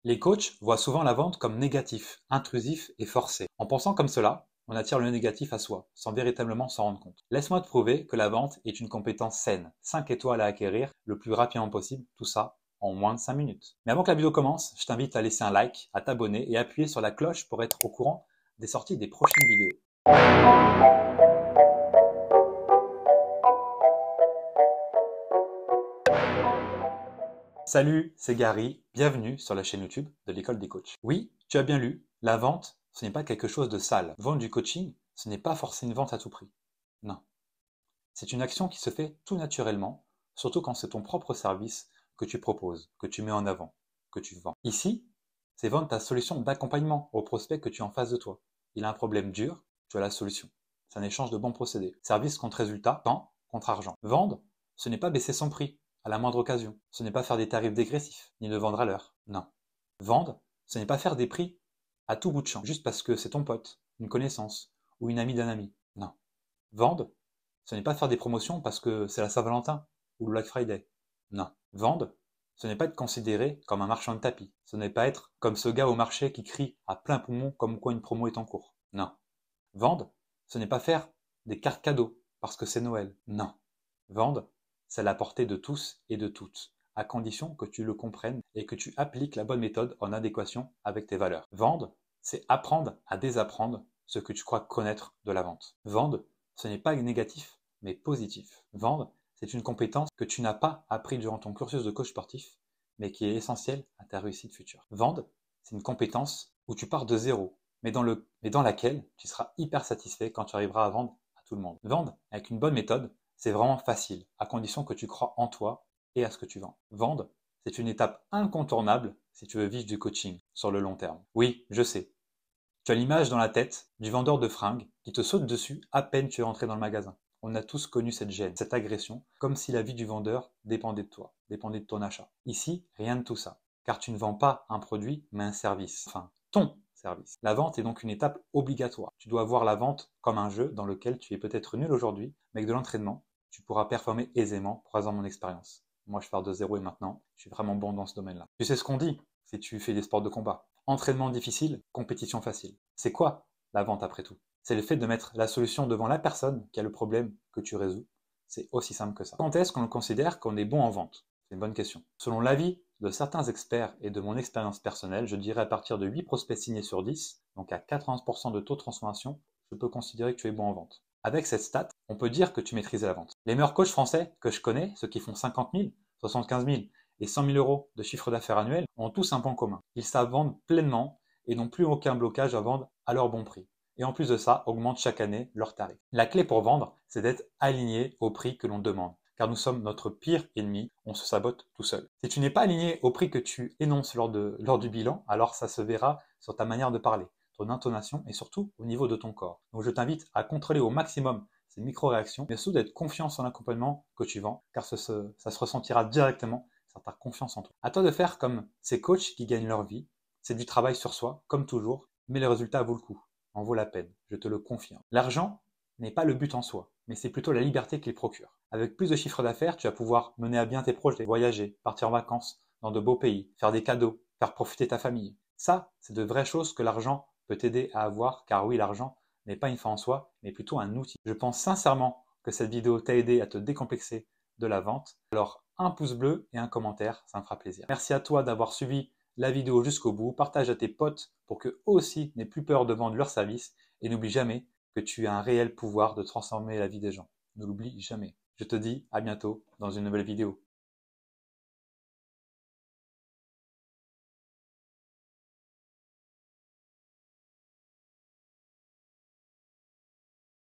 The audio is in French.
Les coachs voient souvent la vente comme négatif, intrusif et forcé. En pensant comme cela, on attire le négatif à soi, sans véritablement s'en rendre compte. Laisse-moi te prouver que la vente est une compétence saine, 5 étoiles à acquérir le plus rapidement possible, tout ça en moins de 5 minutes. Mais avant que la vidéo commence, je t'invite à laisser un like, à t'abonner et à appuyer sur la cloche pour être au courant des sorties des prochaines vidéos. Salut, c'est Gary, bienvenue sur la chaîne YouTube de l'école des coachs. Oui, tu as bien lu, la vente, ce n'est pas quelque chose de sale. Vendre du coaching, ce n'est pas forcer une vente à tout prix. Non. C'est une action qui se fait tout naturellement, surtout quand c'est ton propre service que tu proposes, que tu mets en avant, que tu vends. Ici, c'est vendre ta solution d'accompagnement au prospect que tu as en face de toi. Il a un problème dur, tu as la solution. C'est un échange de bons procédés. Service contre résultat, temps contre argent. Vendre, ce n'est pas baisser son prix à la moindre occasion. Ce n'est pas faire des tarifs dégressifs, ni de vendre à l'heure. Non. Vendre, ce n'est pas faire des prix à tout bout de champ, juste parce que c'est ton pote, une connaissance, ou une amie d'un ami. Non. Vendre, ce n'est pas faire des promotions parce que c'est la Saint-Valentin ou le Black Friday. Non. Vendre, ce n'est pas être considéré comme un marchand de tapis. Ce n'est pas être comme ce gars au marché qui crie à plein poumon comme quoi une promo est en cours. Non. Vendre, ce n'est pas faire des cartes cadeaux parce que c'est Noël. Non. Vendre, c'est à la portée de tous et de toutes, à condition que tu le comprennes et que tu appliques la bonne méthode en adéquation avec tes valeurs. Vendre, c'est apprendre à désapprendre ce que tu crois connaître de la vente. Vendre, ce n'est pas négatif, mais positif. Vendre, c'est une compétence que tu n'as pas appris durant ton cursus de coach sportif, mais qui est essentielle à ta réussite future. Vendre, c'est une compétence où tu pars de zéro, mais dans laquelle tu seras hyper satisfait quand tu arriveras à vendre à tout le monde. Vendre avec une bonne méthode, c'est vraiment facile, à condition que tu crois en toi et à ce que tu vends. Vendre, c'est une étape incontournable si tu veux vivre du coaching sur le long terme. Oui, je sais. Tu as l'image dans la tête du vendeur de fringues qui te saute dessus à peine tu es rentré dans le magasin. On a tous connu cette gêne, cette agression, comme si la vie du vendeur dépendait de toi, dépendait de ton achat. Ici, rien de tout ça, car tu ne vends pas un produit, mais un service. Enfin, ton service. La vente est donc une étape obligatoire. Tu dois voir la vente comme un jeu dans lequel tu es peut-être nul aujourd'hui, mais avec de l'entraînement, tu pourras performer aisément, croisant mon expérience. Moi, je pars de zéro et maintenant, je suis vraiment bon dans ce domaine-là. Tu sais ce qu'on dit si tu fais des sports de combat. Entraînement difficile, compétition facile. C'est quoi la vente après tout? C'est le fait de mettre la solution devant la personne qui a le problème que tu résous. C'est aussi simple que ça. Quand est-ce qu'on considère qu'on est bon en vente? C'est une bonne question. Selon l'avis de certains experts et de mon expérience personnelle, je dirais à partir de 8 prospects signés sur 10, donc à 80% de taux de transformation, je peux considérer que tu es bon en vente. Avec cette stat, on peut dire que tu maîtrises la vente. Les meilleurs coachs français que je connais, ceux qui font 50 000, 75 000 et 100 000 euros de chiffre d'affaires annuel, ont tous un point commun. Ils savent vendre pleinement et n'ont plus aucun blocage à vendre à leur bon prix. Et en plus de ça, augmentent chaque année leurs tarifs. La clé pour vendre, c'est d'être aligné au prix que l'on demande. Car nous sommes notre pire ennemi, on se sabote tout seul. Si tu n'es pas aligné au prix que tu énonces lors du bilan, alors ça se verra sur ta manière de parler, ton intonation et surtout au niveau de ton corps. Donc je t'invite à contrôler au maximum ces micro-réactions, mais surtout d'être confiant sur l'accompagnement que tu vends, car ça se ressentira directement, ça t'a confiance en toi. À toi de faire comme ces coachs qui gagnent leur vie, c'est du travail sur soi, comme toujours, mais le résultat vaut le coup, en vaut la peine, je te le confirme. L'argent n'est pas le but en soi, mais c'est plutôt la liberté qu'il procure. Avec plus de chiffre d'affaires, tu vas pouvoir mener à bien tes projets, voyager, partir en vacances dans de beaux pays, faire des cadeaux, faire profiter ta famille. Ça, c'est de vraies choses que l'argent peut t'aider à avoir, car oui, l'argent n'est pas une fin en soi, mais plutôt un outil. Je pense sincèrement que cette vidéo t'a aidé à te décomplexer de la vente. Alors, un pouce bleu et un commentaire, ça me fera plaisir. Merci à toi d'avoir suivi la vidéo jusqu'au bout. Partage à tes potes pour qu'eux aussi n'aient plus peur de vendre leurs services. Et n'oublie jamais que tu as un réel pouvoir de transformer la vie des gens. Ne l'oublie jamais. Je te dis à bientôt dans une nouvelle vidéo.